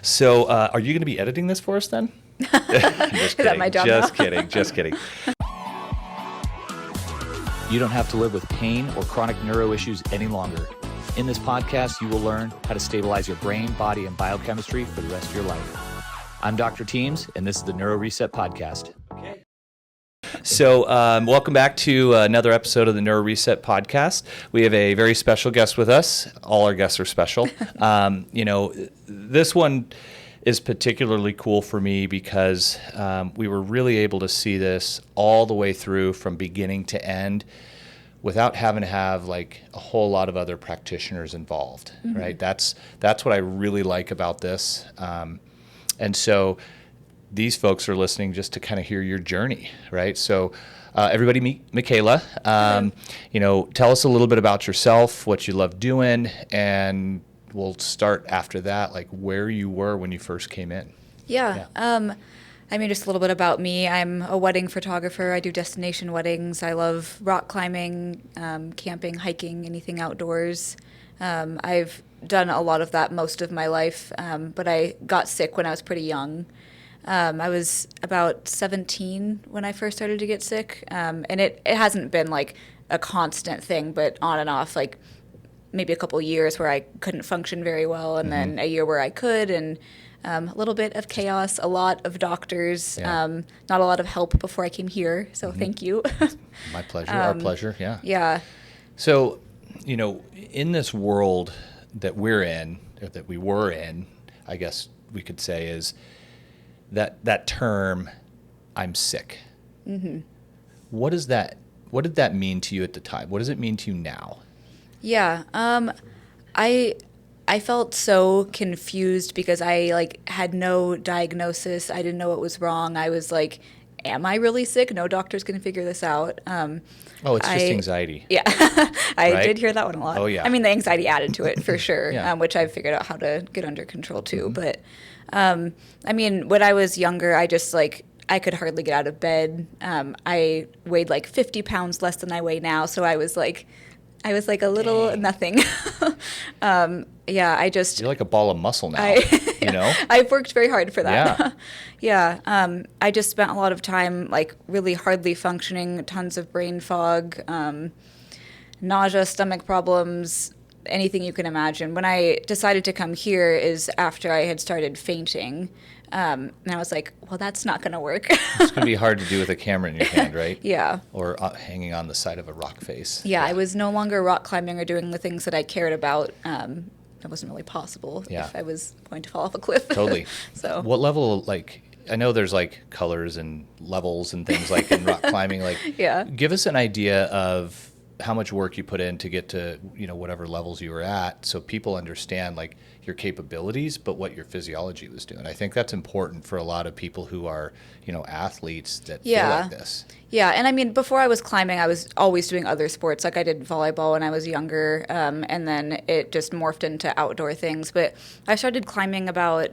So are you going to be editing this for us then? Just kidding. Is that my job Just now? kidding. Just kidding. You don't have to live with pain or chronic neuro issues any longer. In this podcast, you will learn how to stabilize your brain, body, and biochemistry for the rest of your life. I'm Dr. Teams, and this is the Neuro Reset Podcast. Okay. So welcome back to another episode of the Neuro Reset Podcast. We have a very special guest with us. All our guests are special. This one is particularly cool for me because we were really able to see this all the way through from beginning to end without having to have like a whole lot of other practitioners involved, right? That's what I really like about this. And so these folks are listening just to kind of hear your journey, right? So everybody meet Makayla. Tell us a little bit about yourself, what you love doing, and we'll start after that, like where you were when you first came in. Yeah. Just a little bit about me. I'm a wedding photographer. I do destination weddings. I love rock climbing, camping, hiking, anything outdoors. I've done a lot of that most of my life, but I got sick when I was pretty young. I was about 17 when I first started to get sick, and it hasn't been like a constant thing, but on and off, like maybe a couple years where I couldn't function very well, and then a year where I could, and a little bit of chaos, a lot of doctors, not a lot of help before I came here, so thank you. My pleasure, our pleasure, yeah. Yeah. So, in this world that we're in, or that we were in, I guess we could say, is that term, I'm sick. Mm-hmm. What did that mean to you at the time? What does it mean to you now? Yeah, I felt so confused because I had no diagnosis. I didn't know what was wrong. I was like, am I really sick? No doctors can figure this out. It's just anxiety. Yeah, I right? did hear that one a lot. Oh, yeah. I mean, the anxiety added to it for sure, Yeah. which I've figured out how to get under control too. But, when I was younger, I could hardly get out of bed. I weighed like 50 pounds less than I weigh now, so I was like a little nothing. You're like a ball of muscle now, I've worked very hard for that. Yeah. I just spent a lot of time like really hardly functioning, tons of brain fog, nausea, stomach problems, anything you can imagine. When I decided to come here is after I had started fainting. And I was like, well, that's not going to work. It's going to be hard to do with a camera in your hand, right? Yeah. Or hanging on the side of a rock face. Yeah, I was no longer rock climbing or doing the things that I cared about. That wasn't really possible if I was going to fall off a cliff. Totally. So what level, I know there's colors and levels and things like in rock climbing. Yeah. Give us an idea of how much work you put in to get to, whatever levels you were at, so people understand your capabilities, but what your physiology was doing. I think that's important for a lot of people who are, athletes that feel like this. Yeah, and before I was climbing, I was always doing other sports. Like I did volleyball when I was younger, and then it just morphed into outdoor things. But I started climbing about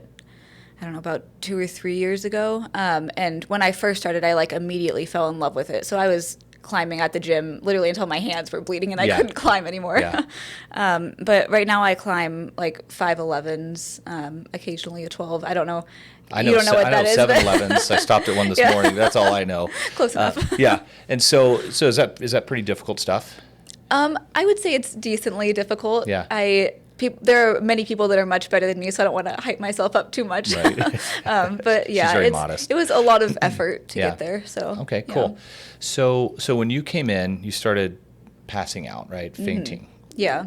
2 or 3 years ago. And when I first started, I immediately fell in love with it. So I was climbing at the gym literally until my hands were bleeding and I couldn't climb anymore. Yeah. But right now I climb 5'11s, occasionally a 12. I don't know. You don't know what that is. I know 7'11s. I stopped at one this morning. That's all I know. Close enough. Yeah. And so is that pretty difficult stuff? I would say it's decently difficult. Yeah. There are many people that are much better than me, so I don't want to hype myself up too much. Right. But yeah, She's very modest. It was a lot of effort to get there. So okay, cool. So when you came in, you started passing out, right? Fainting. Yeah.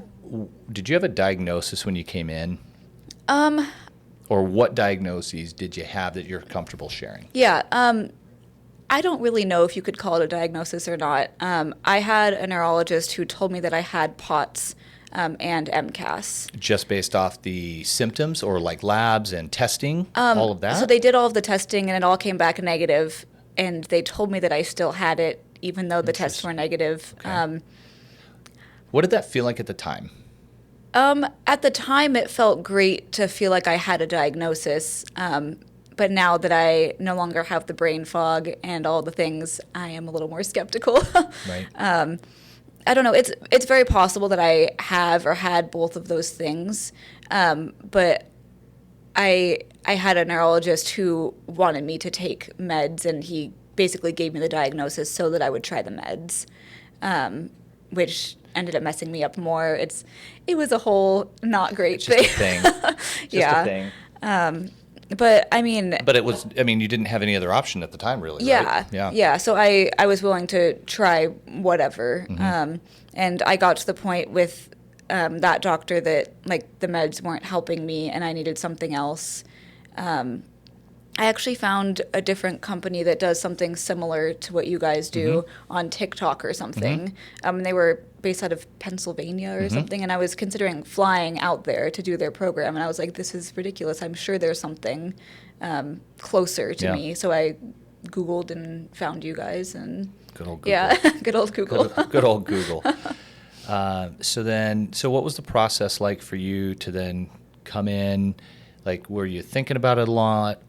Did you have a diagnosis when you came in? Or what diagnoses did you have that you're comfortable sharing? Yeah. I don't really know if you could call it a diagnosis or not. I had a neurologist who told me that I had POTS. And MCAS. Just based off the symptoms or labs and testing, all of that? So they did all of the testing and it all came back negative, and they told me that I still had it even though the tests were negative. Okay. What did that feel like at the time? At the time, it felt great to feel like I had a diagnosis, but now that I no longer have the brain fog and all the things, I am a little more skeptical. Right. I don't know. It's very possible that I have or had both of those things, but I had a neurologist who wanted me to take meds, and he basically gave me the diagnosis so that I would try the meds, which ended up messing me up more. It was a whole not great Just a thing. Yeah. A thing. But I mean, But it was, I mean, you didn't have any other option at the time, really, yeah, right? yeah. So I was willing to try whatever, and I got to the point with that doctor that like the meds weren't helping me, and I needed something else. I actually found a different company that does something similar to what you guys do on TikTok or something. They were based out of Pennsylvania or something, and I was considering flying out there to do their program, and I was like, this is ridiculous. I'm sure there's something closer to me. So I Googled and found you guys, and Good old Google. yeah, good old Google. Good old Google. So what was the process like for you to then come in? Like, were you thinking about it a lot?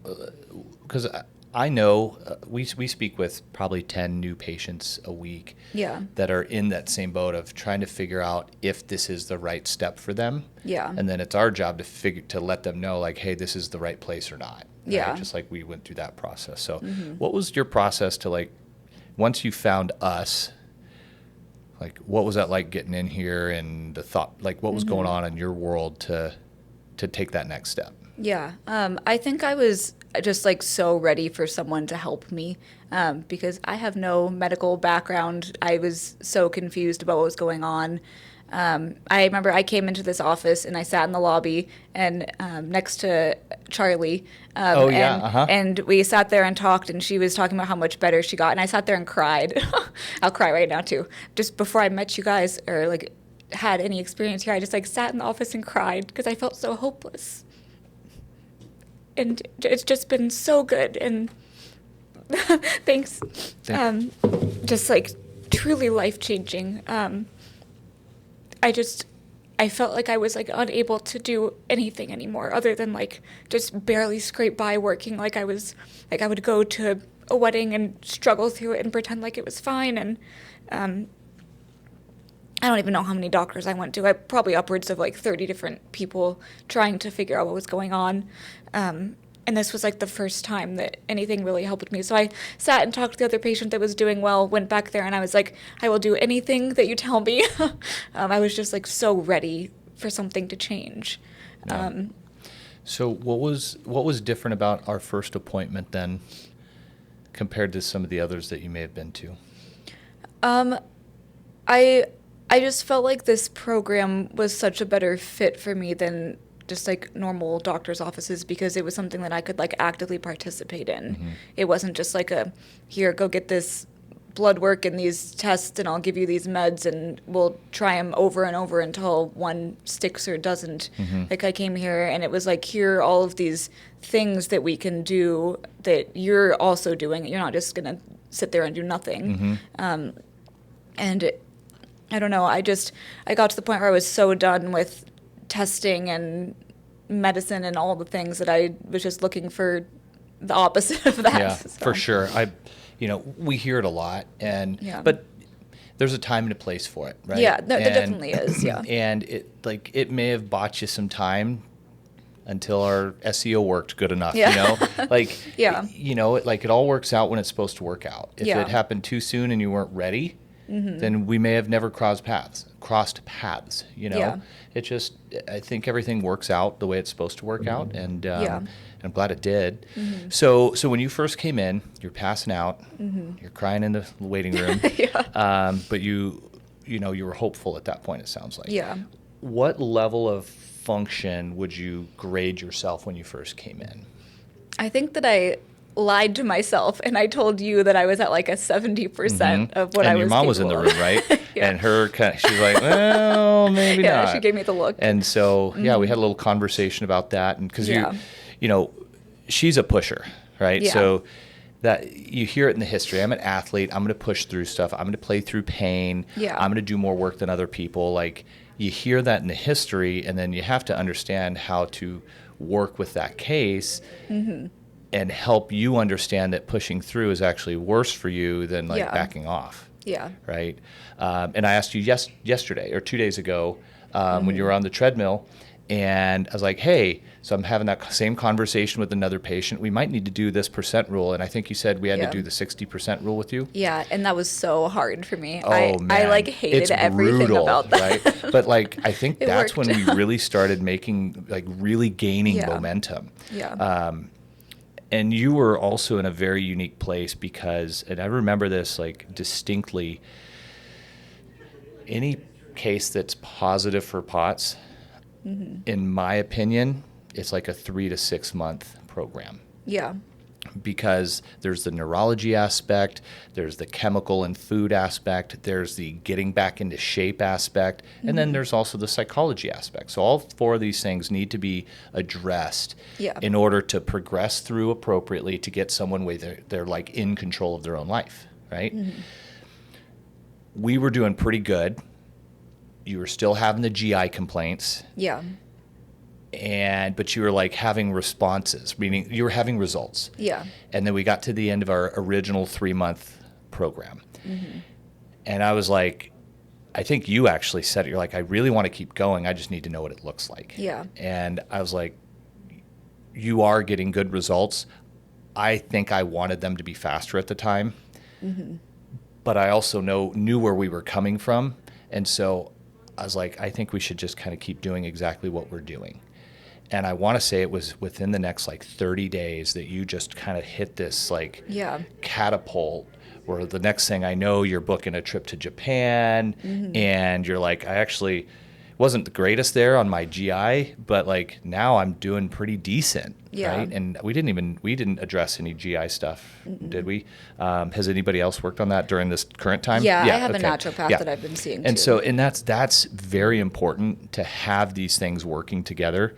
Because I know we speak with probably 10 new patients a week that are in that same boat of trying to figure out if this is the right step for them. Yeah. And then it's our job to let them know, like, hey, this is the right place or not. Right? Yeah. Just like we went through that process. So what was your process to, like, once you found us, like, what was that like getting in here, and the thought, like, what was going on in your world to take that next step? Yeah, I think I was just like so ready for someone to help me because I have no medical background. I was so confused about what was going on. I remember I came into this office and I sat in the lobby and next to Charlie. And we sat there and talked, and she was talking about how much better she got, and I sat there and cried. I'll cry right now too. Just before I met you guys or like had any experience here, I just like sat in the office and cried because I felt so hopeless. And it's just been so good, and thanks. Just like truly life-changing. I felt like I was like unable to do anything anymore other than like just barely scrape by working. Like I would go to a wedding and struggle through it and pretend like it was fine. And I don't even know how many doctors I went to. I probably upwards of like 30 different people trying to figure out what was going on. And this was like the first time that anything really helped me. So I sat and talked to the other patient that was doing well, went back there, and I was like, I will do anything that you tell me. I was just like so ready for something to change. Yeah. So what was different about our first appointment then compared to some of the others that you may have been to? I just felt like this program was such a better fit for me than just like normal doctor's offices because it was something that I could like actively participate in. It wasn't just like here, go get this blood work and these tests and I'll give you these meds and we'll try them over and over until one sticks or doesn't. Like I came here and it was like, here are all of these things that we can do that you're also doing. You're not just going to sit there and do nothing. And I don't know, I got to the point where I was so done with testing and medicine and all the things that I was just looking for the opposite of that. Yeah, for sure. We hear it a lot, but there's a time and a place for it, right? Yeah, there definitely is. Yeah, and it may have bought you some time until our SEO worked good enough. It all works out when it's supposed to work out. If it happened too soon and you weren't ready, then we may have never crossed paths. It just, I think everything works out the way it's supposed to work out, and I'm glad it did. So when you first came in, you're passing out, you're crying in the waiting room, but you were hopeful at that point, it sounds like. Yeah. What level of function would you grade yourself when you first came in? I think that I lied to myself and I told you that I was at like a 70% of what I was capable of. And your mom was in the room, right? And she's like, well, maybe not. Yeah, she gave me the look. And so, we had a little conversation about that. And because she's a pusher, right? Yeah. So that you hear it in the history. I'm an athlete. I'm going to push through stuff. I'm going to play through pain. Yeah. I'm going to do more work than other people. Like you hear that in the history, and then you have to understand how to work with that case. And help you understand that pushing through is actually worse for you than backing off. Yeah. Right. And I asked you yesterday or 2 days ago when you were on the treadmill, And I was like, hey, so I'm having that same conversation with another patient. We might need to do this percent rule. And I think you said we had to do the 60% rule with you. Yeah, and that was so hard for me. Oh, man. I like hated it's everything brutal, about that. Right? But like, I think that's worked. when we really started making, like really gaining momentum. Yeah. And you were also in a very unique place because, and I remember this like distinctly, any case that's positive for POTS, in my opinion, it's like a 3 to 6 month program. Yeah. Because there's the neurology aspect, there's the chemical and food aspect, there's the getting back into shape aspect, and then there's also the psychology aspect. So all 4 of these things need to be addressed in order to progress through appropriately to get someone where they're like in control of their own life, right? We were doing pretty good. You were still having the GI complaints. Yeah. But you were like having responses, meaning you were having results. Yeah. And then we got to the end of our original 3-month program. And I was like, I think you actually said it. You're like, I really want to keep going. I just need to know what it looks like. Yeah. And I was like, you are getting good results. I think I wanted them to be faster at the time. But I also knew where we were coming from. And so I was like, I think we should just kind of keep doing exactly what we're doing. And I want to say it was within the next like 30 days that you just kind of hit this like catapult where the next thing I know, you're booking a trip to Japan and you're like, I actually wasn't the greatest there on my GI, but like now I'm doing pretty decent. Right? And we didn't address any GI stuff, did we? Has anybody else worked on that during this current time? Yeah, I have a naturopath that I've been seeing and too. so, and that's very important to have these things working together.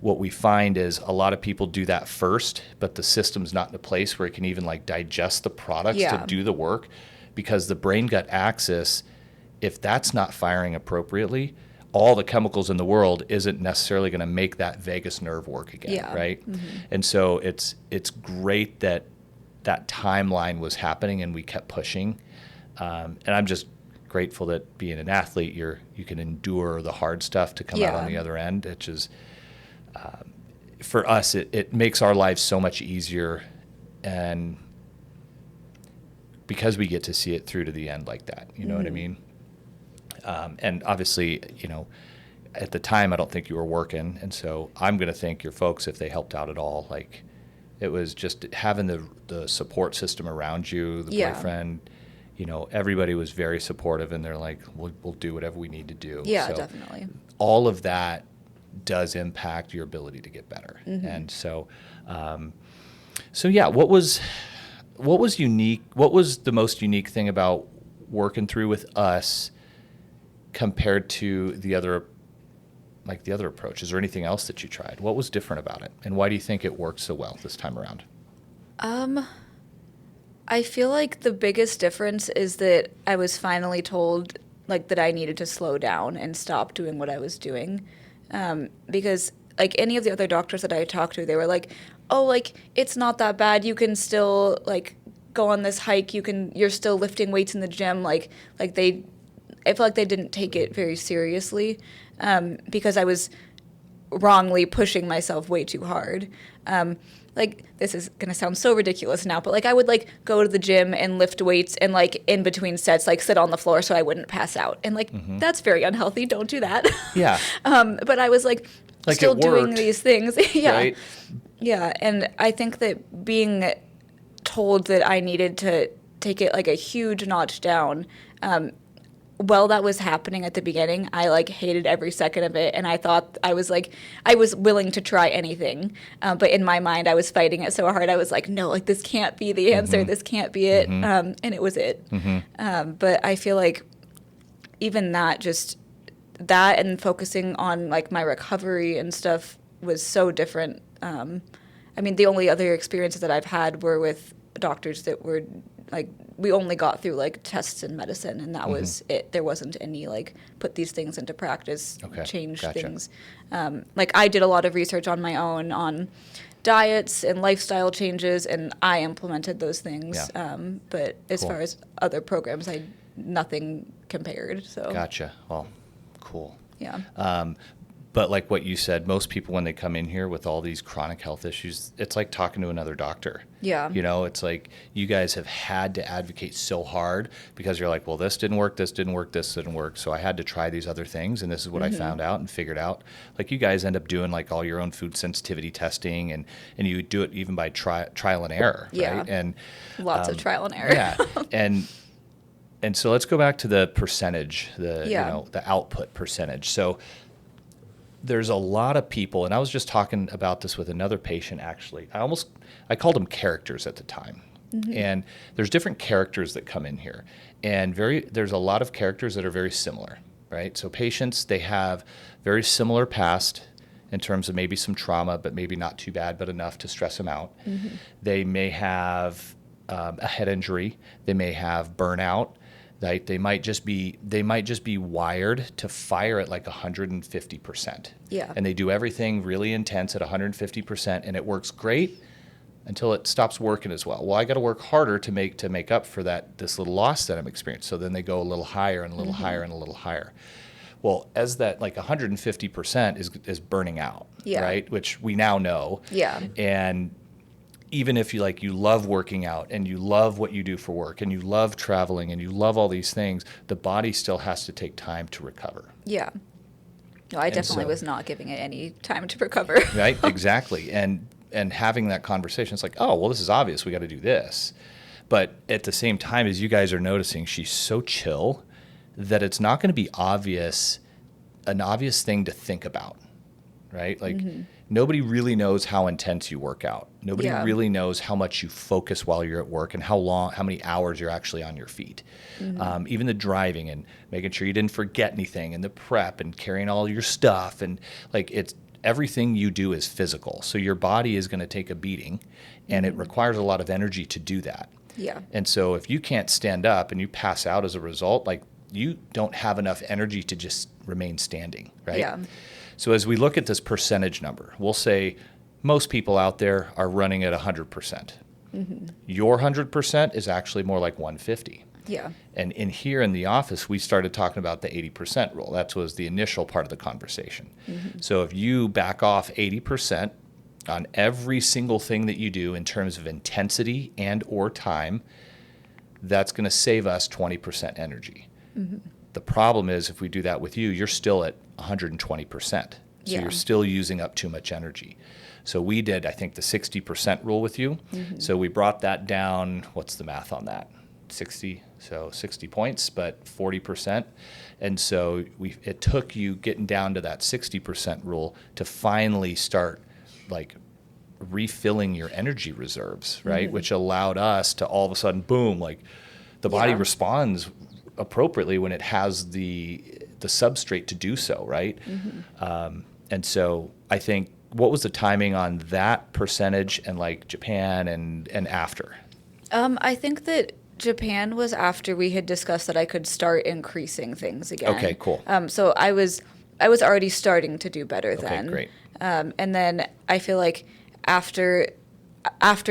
What we find is a lot of people do that first, but the system's not in a place where it can even like digest the products to do the work, because the brain-gut axis, if that's not firing appropriately, all the chemicals in the world isn't necessarily going to make that vagus nerve work again, right? And so it's great that timeline was happening and we kept pushing. And I'm just grateful that being an athlete, you can endure the hard stuff to come out on the other end, which is, for us, it makes our lives so much easier, and because we get to see it through to the end like that, you know what I mean? And obviously, you know, at the time, I don't think you were working. And so I'm going to thank your folks if they helped out at all. Like, it was just having the support system around you, the boyfriend, you know, everybody was very supportive, and they're like, we'll do whatever we need to do. Yeah, so definitely. All of that does impact your ability to get better. And so, what was unique? What was the most unique thing about working through with us compared to the other approaches, or anything else that you tried? What was different about it, and why do you think it worked so well this time around? I feel like the biggest difference is that I was finally told like that I needed to slow down and stop doing what I was doing, because like any of the other doctors that I talked to, they were like, oh, like it's not that bad, you can still like go on this hike, you're still lifting weights in the gym, I feel like they didn't take it very seriously, because I was wrongly pushing myself way too hard. Like, this is going to sound so ridiculous now, but like I would like go to the gym and lift weights and like in between sets, like sit on the floor so I wouldn't pass out. And like, that's very unhealthy. Don't do that. Yeah. But I was like still doing these things. Yeah. Right? Yeah. And I think that being told that I needed to take it like a huge notch down, while that was happening at the beginning, I like hated every second of it, and I thought I was willing to try anything, but in my mind I was fighting it so hard. I was like, no, like this can't be the answer, this can't be it, and it was it. But I feel like even that and focusing on like my recovery and stuff was so different. I mean, the only other experiences that I've had were with doctors that were like, we only got through like tests in medicine, and that was it. There wasn't any like put these things into practice, change things. Like I did a lot of research on my own on diets and lifestyle changes, and I implemented those things. But as far as other programs, nothing compared. So Gotcha. Well, cool. Yeah. But like what you said, most people when they come in here with all these chronic health issues, it's like talking to another doctor. Yeah. You know, it's like you guys have had to advocate so hard because you're like, well, this didn't work, this didn't work, this didn't work. So I had to try these other things, and this is what I found out and figured out. Like you guys end up doing like all your own food sensitivity testing, and you do it even by trial and error, Yeah. right? And Lots of trial and error. yeah. And so let's go back to the percentage, Yeah. the output percentage. So there's a lot of people, and I was just talking about this with another patient actually. I called them characters at the time. And there's different characters that come in here. And there's a lot of characters that are very similar, right? So patients, they have very similar past in terms of maybe some trauma, but maybe not too bad, but enough to stress them out. They may have a head injury. They may have burnout. Right? They might just be wired to fire at like 150%. Yeah. And they do everything really intense at 150%, and it works great until it stops working as well. Well, I got to work harder to make up for this little loss that I'm experiencing. So then they go a little higher and a little higher and a little higher. Well, as that like 150% is burning out, Yeah. right? Which we now know. Yeah. And even if you love working out and you love what you do for work and you love traveling and you love all these things, the body still has to take time to recover. Yeah. No, I definitely was not giving it any time to recover. Right? Exactly. And having that conversation, it's like, oh, well, this is obvious. We got to do this. But at the same time, as you guys are noticing, she's so chill that it's not going to be an obvious thing to think about, right? Like nobody really knows how intense you work out. Nobody really knows how much you focus while you're at work and how many hours you're actually on your feet. Even the driving and making sure you didn't forget anything, and the prep and carrying all your stuff, and like everything you do is physical. So your body is going to take a beating, and it requires a lot of energy to do that. Yeah. And so if you can't stand up and you pass out as a result, like you don't have enough energy to just remain standing, right? Yeah. So as we look at this percentage number, we'll say most people out there are running at 100%. Your 100% is actually more like 150. Yeah. And in here in the office, we started talking about the 80% rule. That was the initial part of the conversation. So if you back off 80% on every single thing that you do in terms of intensity and or time, that's going to save us 20% energy. The problem is if we do that with you, you're still at 120%. So you're still using up too much energy. So we did, I think, the 60% rule with you. So we brought that down. What's the math on that? 60. So 60 points, but 40%. And so it took you getting down to that 60% rule to finally start like refilling your energy reserves, right? Which allowed us to all of a sudden, boom, like the body responds appropriately when it has the substrate to do so, right? And so I think, what was the timing on that percentage and like Japan and after? I think that Japan was after we had discussed that I could start increasing things again. Okay, cool. So I was already starting to do better then. Okay, great. And then I feel like after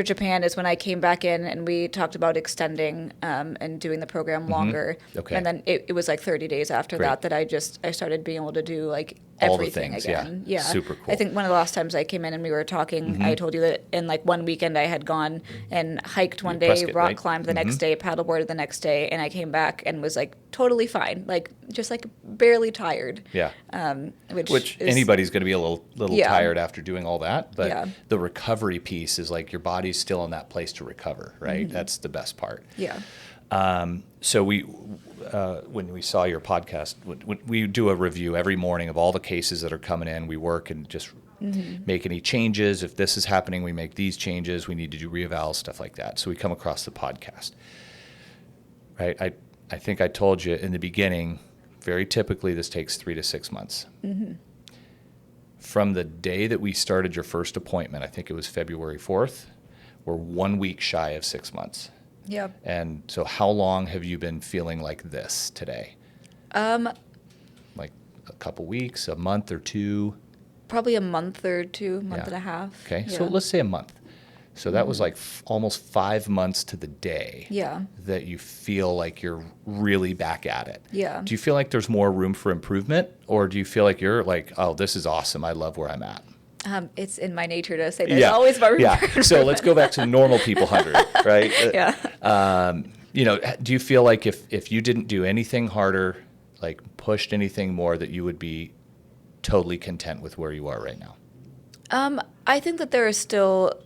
Japan is when I came back in and we talked about extending and doing the program longer. Okay. And then it was like 30 days after Great. that I started being able to do like All the everything things, again. yeah. Super cool. I think one of the last times I came in and we were talking, I told you that in like one weekend I had gone and hiked one day, Prescott, rock right? climbed the next day, paddleboarded the next day, and I came back and was like totally fine, like just like barely tired. Yeah. Which is, anybody's going to be a little Yeah. tired after doing all that, but Yeah. the recovery piece is like your body's still in that place to recover, right? That's the best part. Yeah. So when we saw your podcast, we do a review every morning of all the cases that are coming in. We work and just make any changes. If this is happening, we make these changes. We need to do reevals, stuff like that. So we come across the podcast, right? I think I told you in the beginning, very typically this takes 3 to 6 months. From the day that we started your first appointment, I think it was February 4th, we're 1 week shy of 6 months. Yeah. And so how long have you been feeling like this today? Like a couple weeks, a month or two? Probably a month or two, month and a half. Okay, Yeah. so let's say a month. So that was like almost 5 months to the day Yeah. that you feel like you're really back at it. Yeah. Do you feel like there's more room for improvement, or do you feel like you're like, oh, this is awesome, I love where I'm at? It's in my nature to say there's always more room for improvement. So let's go back to the normal people 100, right? Yeah. Do you feel like if you didn't do anything harder, like pushed anything more, that you would be totally content with where you are right now? I think that there are still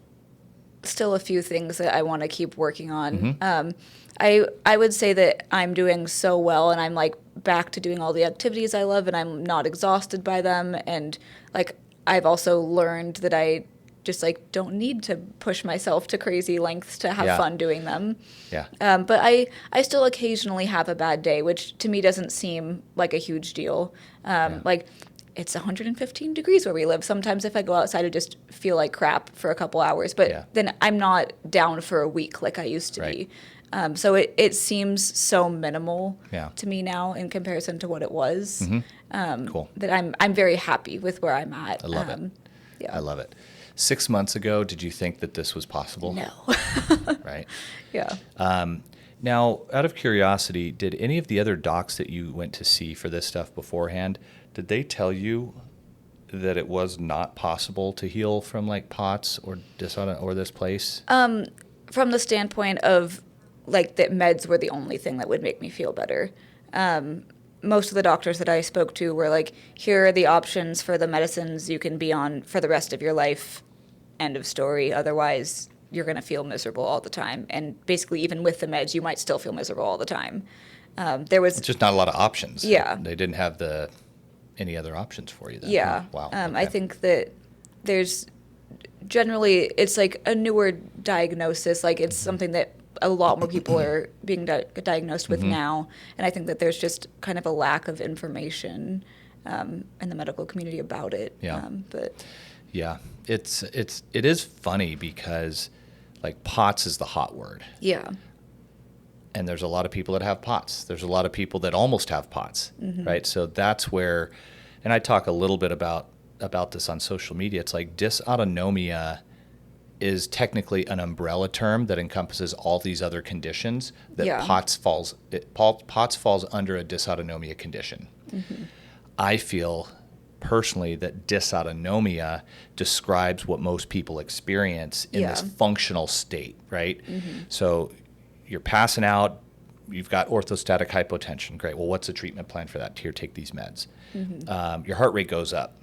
a few things that I want to keep working on. I would say that I'm doing so well, and I'm like back to doing all the activities I love, and I'm not exhausted by them. And like I've also learned that I just like don't need to push myself to crazy lengths to have fun doing them. Yeah. But I still occasionally have a bad day, which to me doesn't seem like a huge deal. Like it's 115 degrees where we live. Sometimes if I go outside, I just feel like crap for a couple hours, but then I'm not down for a week like I used to be. So it seems so minimal to me now in comparison to what it was. Cool. That I'm very happy with where I'm at. I love it. Yeah. I love it. 6 months ago, did you think that this was possible? No. Right? Yeah. Now, out of curiosity, did any of the other docs that you went to see for this stuff beforehand, did they tell you that it was not possible to heal from like POTS or this place? From the standpoint of like that meds were the only thing that would make me feel better. Most of the doctors that I spoke to were like, here are the options for the medicines you can be on for the rest of your life. End of story. Otherwise, you're going to feel miserable all the time. And basically, even with the meds, you might still feel miserable all the time. There was just not a lot of options. Yeah. They didn't have any other options for you then. Yeah. Wow. I think that there's generally, it's like a newer diagnosis. Like it's something that a lot more people are being diagnosed with now. And I think that there's just kind of a lack of information in the medical community about it. Yeah. But yeah, it is funny because like POTS is the hot word. Yeah. And there's a lot of people that have POTS. There's a lot of people that almost have POTS, right? So that's where, and I talk a little bit about this on social media. It's like dysautonomia is technically an umbrella term that encompasses all these other conditions that POTS falls under a dysautonomia condition. I feel personally that dysautonomia describes what most people experience in this functional state, right? So you're passing out, you've got orthostatic hypotension. Great. Well, what's the treatment plan for that? Here, take these meds. Your heart rate goes up.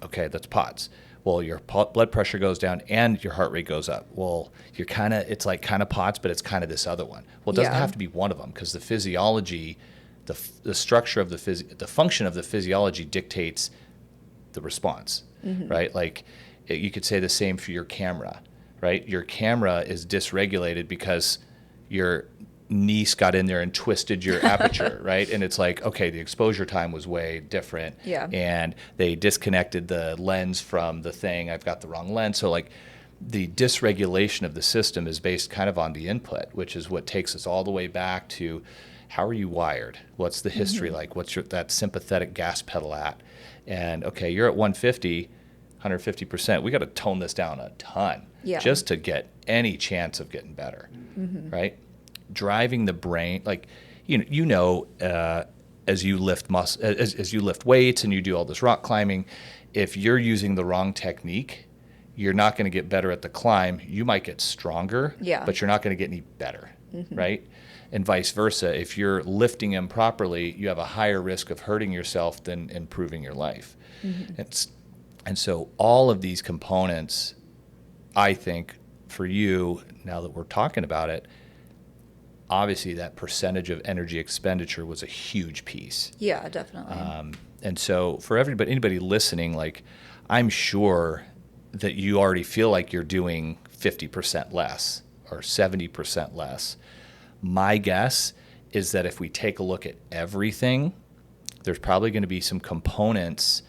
Okay, that's POTS. Well, your blood pressure goes down and your heart rate goes up. Well, it's like kind of POTS, but it's kind of this other one. Well, it doesn't have to be one of them because the physiology, the structure of the function of the physiology dictates the response, right? Like you could say the same for your camera, right? Your camera is dysregulated because your niece got in there and twisted your aperture, right? And it's like, okay, the exposure time was way different. Yeah. And they disconnected the lens from the thing. I've got the wrong lens. So like the dysregulation of the system is based kind of on the input, which is what takes us all the way back to how are you wired? What's the history like? What's that sympathetic gas pedal at? And okay, you're at 150%. We got to tone this down a ton just to get any chance of getting better, right? Driving the brain, like as you lift as you lift weights and you do all this rock climbing, if you're using the wrong technique, you're not going to get better at the climb. You might get stronger, but you're not going to get any better, right? And vice versa. If you're lifting improperly, you have a higher risk of hurting yourself than improving your life. And so all of these components, I think, for you, now that we're talking about it, obviously that percentage of energy expenditure was a huge piece. Yeah, definitely. And so for anybody listening, like I'm sure that you already feel like you're doing 50% less or 70% less. My guess is that if we take a look at everything, there's probably going to be some components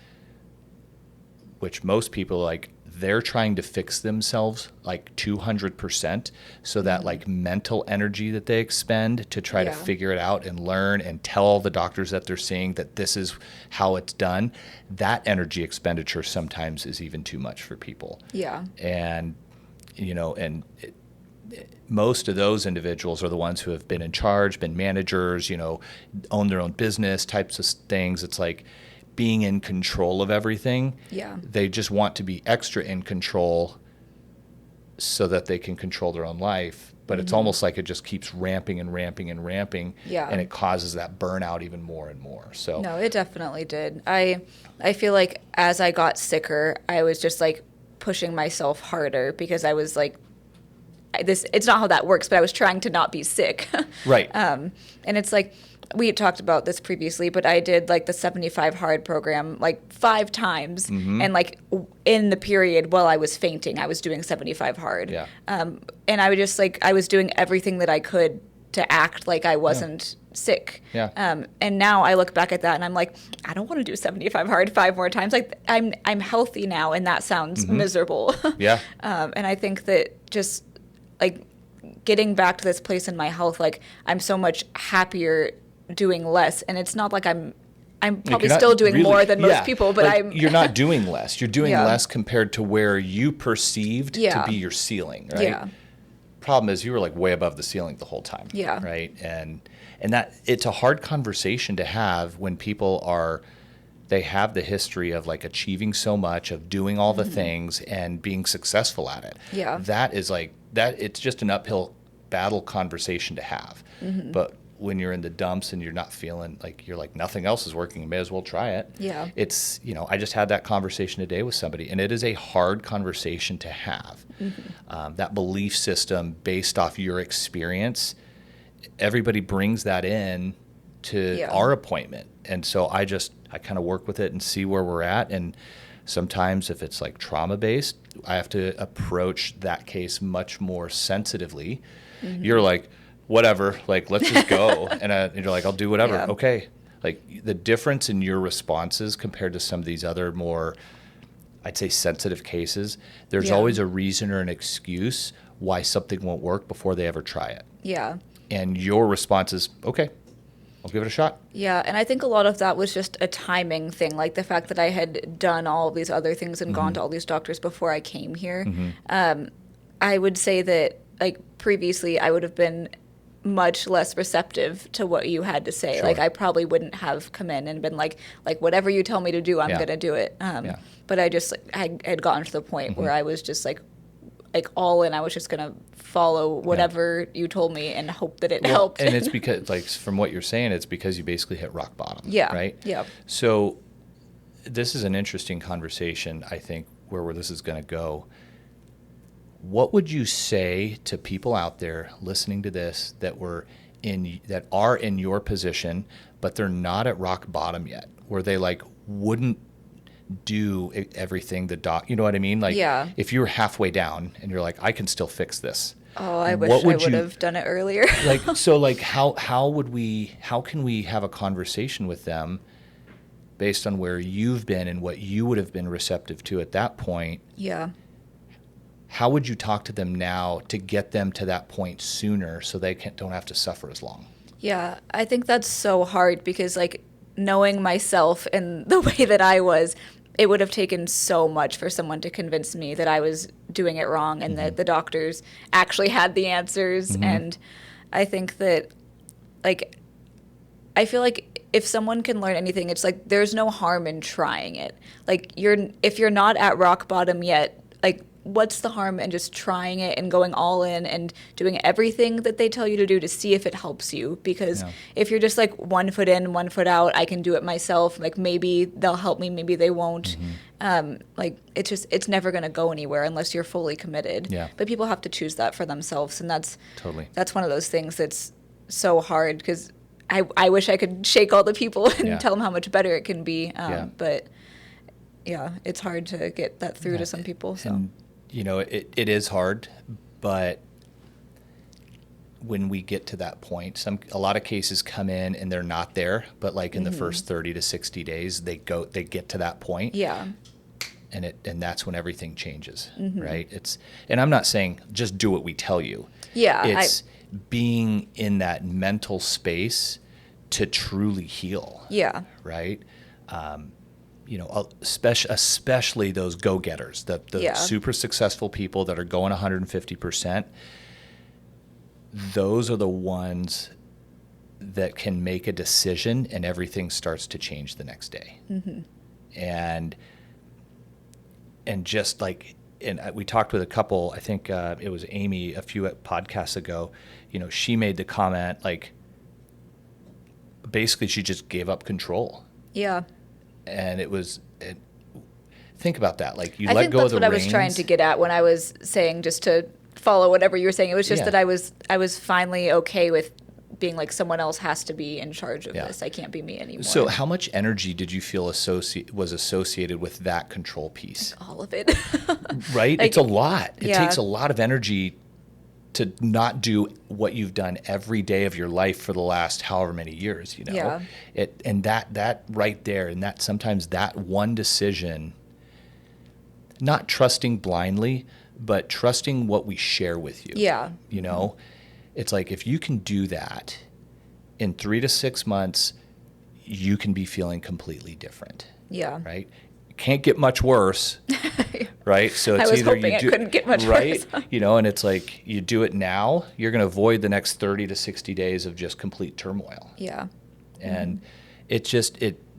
which most people like they're trying to fix themselves like 200%, so that like mental energy that they expend to try to figure it out and learn and tell all the doctors that they're seeing that this is how it's done, that energy expenditure sometimes is even too much for people. Yeah. And and most of those individuals are the ones who have been in charge, been managers, own their own business types of things. It's like being in control of everything. Yeah. They just want to be extra in control so that they can control their own life. But it's almost like it just keeps ramping and ramping and ramping. Yeah. And it causes that burnout even more and more. So no, it definitely did. I feel like as I got sicker, I was just like pushing myself harder because I was like, it's not how that works, but I was trying to not be sick. Right. And it's like, we had talked about this previously, but I did like the 75 hard program like 5 times. And like in the period while I was fainting, I was doing 75 hard. Yeah. And I would just like, I was doing everything that I could to act like I wasn't sick. Yeah. And now I look back at that and I'm like, I don't want to do 75 hard 5 more times. Like I'm healthy now, and that sounds miserable. Yeah. And I think that just like getting back to this place in my health, like I'm so much happier doing less. And it's not like I'm probably still doing really, more than most people, but like, you're not doing less. You're doing Yeah. less compared to where you perceived Yeah. to be your ceiling, right? Yeah. Problem is you were like way above the ceiling the whole time. Yeah. Right. And that it's a hard conversation to have when people they have the history of like achieving so much, of doing all the things and being successful at it. Yeah. That is like that. It's just an uphill battle conversation to have. But when you're in the dumps and you're not feeling like you're like nothing else is working, you may as well try it. Yeah. It's, I just had that conversation today with somebody, and it is a hard conversation to have. That belief system based off your experience, everybody brings that in to our appointment. And so I kind of work with it and see where we're at. And sometimes if it's like trauma based, I have to approach that case much more sensitively. You're like, whatever, like, let's just go. And you're like, I'll do whatever. Yeah. Okay. Like the difference in your responses compared to some of these other more, I'd say, sensitive cases, there's always a reason or an excuse why something won't work before they ever try it. Yeah. And your response is, okay, I'll give it a shot. Yeah, and I think a lot of that was just a timing thing, like the fact that I had done all of these other things and gone to all these doctors before I came here. I would say that, like, previously I would have been much less receptive to what you had to say. Sure. Like, I probably wouldn't have come in and been like whatever you tell me to do, I'm going to do it. But I just I had gotten to the point where I was just like all in. I was just going to follow whatever you told me and hope that it helped. And it's because, like, from what you're saying, it's because you basically hit rock bottom. Yeah. Right? Yeah. So this is an interesting conversation, I think, where this is going to go. What would you say to people out there listening to this that are in your position, but they're not at rock bottom yet, where they like wouldn't do everything you know what I mean? Like, if you're halfway down and you're like, I can still fix this. Oh, I wish I would have done it earlier. How can we have a conversation with them based on where you've been and what you would have been receptive to at that point? Yeah. How would you talk to them now to get them to that point sooner so they don't have to suffer as long? Yeah, I think that's so hard because, like, knowing myself and the way that I was, it would have taken so much for someone to convince me that I was doing it wrong and that the doctors actually had the answers. And I think that, like, I feel like if someone can learn anything, it's like there's no harm in trying it. Like, if you're not at rock bottom yet, like, what's the harm in just trying it and going all in and doing everything that they tell you to do to see if it helps you? Because if you're just like 1 foot in, 1 foot out, I can do it myself. Like, maybe they'll help me, maybe they won't. Like, it's never going to go anywhere unless you're fully committed. Yeah. But people have to choose that for themselves. And that's one of those things that's so hard because I wish I could shake all the people and tell them how much better it can be. But yeah, it's hard to get that through to some people. So. And, it is hard, but when we get to that point, a lot of cases come in and they're not there, but like in the first 30 to 60 days, they get to that point. Yeah. And that's when everything changes, right? And I'm not saying just do what we tell you. Yeah. It's being in that mental space to truly heal. Yeah. Right? especially those go-getters, the super successful people that are going 150%. Those are the ones that can make a decision and everything starts to change the next day. Mm-hmm. And just like, we talked with a couple, I think it was Amy a few podcasts ago, she made the comment, like, basically she just gave up control. Yeah. And think about that. Like, you let go of the reins. I think that's what I was trying to get at when I was saying, just to follow whatever you were saying. It was just that I was finally okay with being like, someone else has to be in charge of this. I can't be me anymore. So how much energy did you feel was associated with that control piece? Like, all of it. Right? It's a lot. It takes a lot of energy to not do what you've done every day of your life for the last however many years, Yeah. And that right there, and that sometimes that one decision, not trusting blindly, but trusting what we share with you. Yeah. It's like, if you can do that in 3 to 6 months, you can be feeling completely different. Yeah. Right? It can't get much worse. Right? So it's I was either hoping you do, it couldn't get much right? worse. And it's like, you do it now, you're going to avoid the next 30 to 60 days of just complete turmoil. Yeah. And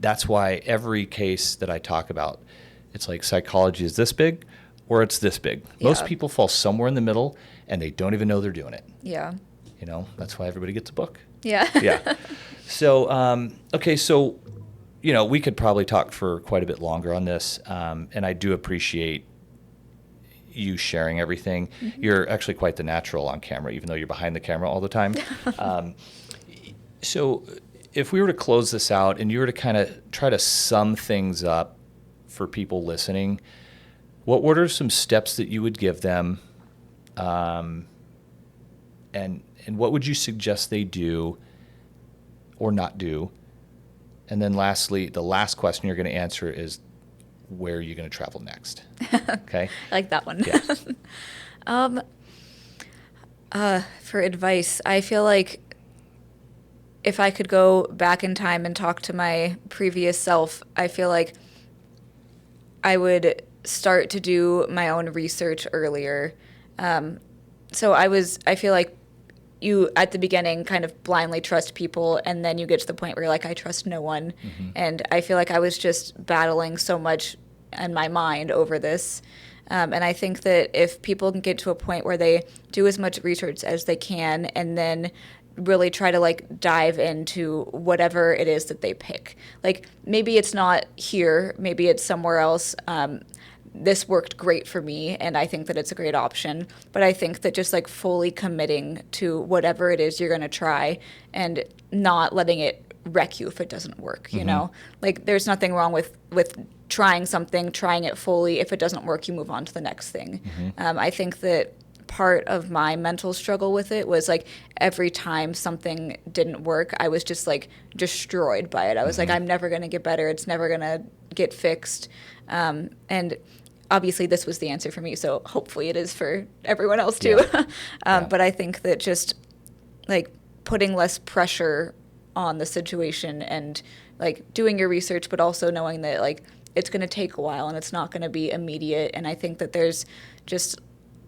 that's why every case that I talk about, it's like, psychology is this big or it's this big. Yeah. Most people fall somewhere in the middle and they don't even know they're doing it. Yeah. That's why everybody gets a book. Yeah. Yeah. So, okay. So, we could probably talk for quite a bit longer on this. And I do appreciate you sharing everything. Mm-hmm. You're actually quite the natural on camera, even though you're behind the camera all the time. So if we were to close this out and you were to kind of try to sum things up for people listening, what are some steps that you would give them? And what would you suggest they do or not do? And then lastly, the last question you're going to answer is, where are you going to travel next? Okay. I like that one. Yeah. For advice, I feel like if I could go back in time and talk to my previous self, I feel like I would start to do my own research earlier. So I feel like you, at the beginning, kind of blindly trust people, and then you get to the point where you're like, I trust no one. Mm-hmm. And I feel like I was just battling so much in my mind over this. And I think that if people can get to a point where they do as much research as they can and then really try to like dive into whatever it is that they pick. Like, maybe it's not here, maybe it's somewhere else. This worked great for me, and I think that it's a great option. But I think that just like fully committing to whatever it is you're going to try and not letting it wreck you if it doesn't work, you know? Like, there's nothing wrong with trying something, trying it fully. If it doesn't work, you move on to the next thing. I think that part of my mental struggle with it was like every time something didn't work, I was just like destroyed by it. I was like, I'm never going to get better. It's never going to get fixed. And obviously this was the answer for me, so hopefully it is for everyone else too. But I think that just like putting less pressure on the situation and like doing your research, but also knowing that like it's going to take a while and it's not going to be immediate. And I think that there's just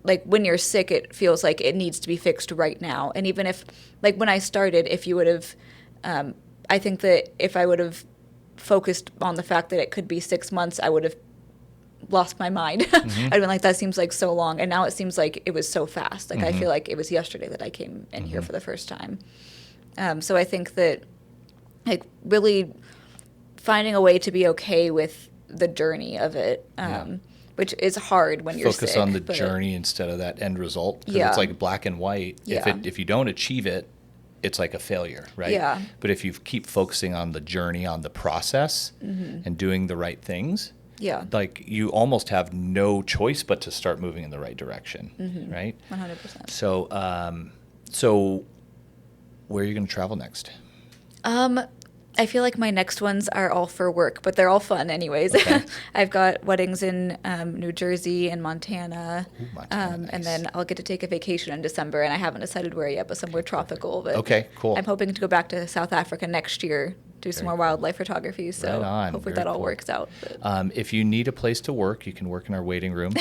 like when you're sick, it feels like it needs to be fixed right now. And even if like when I started, if you would have, I think that if I would have focused on the fact that it could be 6 months, I would have lost my mind. I'd been like, that seems like so long. And now it seems like it was so fast. Like I feel like it was yesterday that I came in here for the first time. So I think that like really finding a way to be okay with the journey of it, which is hard when you're sick. Focus on the journey instead of that end result. Because it's like black and white. If you don't achieve it, it's like a failure, right? Yeah. But if you keep focusing on the journey, on the process, and doing the right things, like you almost have no choice but to start moving in the right direction, right? 100%. So where are you going to travel next? I feel like my next ones are all for work, but they're all fun anyways. Okay. I've got weddings in New Jersey and Montana. Ooh, Montana, nice. And then I'll get to take a vacation in December, and I haven't decided where yet, but somewhere tropical. But okay, cool. I'm hoping to go back to South Africa next year do some Very more wildlife photography. So Right on. hopefully Very that all cool. works out. But. If you need a place to work, you can work in our waiting room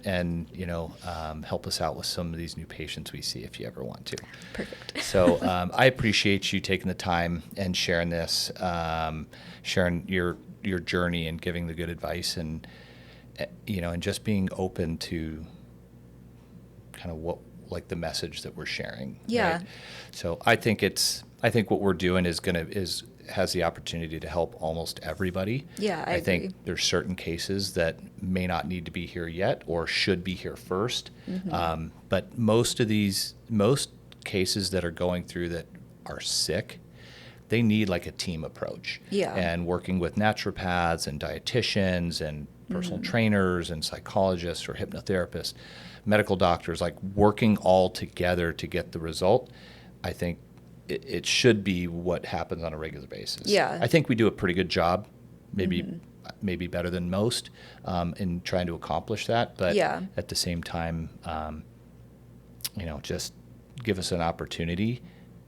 and help us out with some of these new patients we see if you ever want to. Perfect. So I appreciate you taking the time and sharing this, sharing your journey and giving the good advice and just being open to kind of what, like the message that we're sharing. Yeah. Right? So I think what we're doing has the opportunity to help almost everybody. Yeah, I agree. think there's certain cases that may not need to be here yet or should be here first. Mm-hmm. But most cases that are going through that are sick, they need like a team approach. Yeah. And working with naturopaths and dietitians and personal trainers and psychologists or hypnotherapists, medical doctors, like working all together to get the result, I think it should be what happens on a regular basis. Yeah. I think we do a pretty good job, maybe better than most, in trying to accomplish that. But at the same time, just give us an opportunity,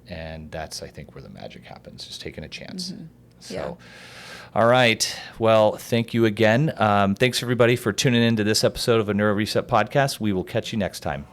and that's, I think, where the magic happens, just taking a chance. So, all right. Well, thank you again. Thanks, everybody, for tuning in to this episode of a Neuro Reset Podcast. We will catch you next time.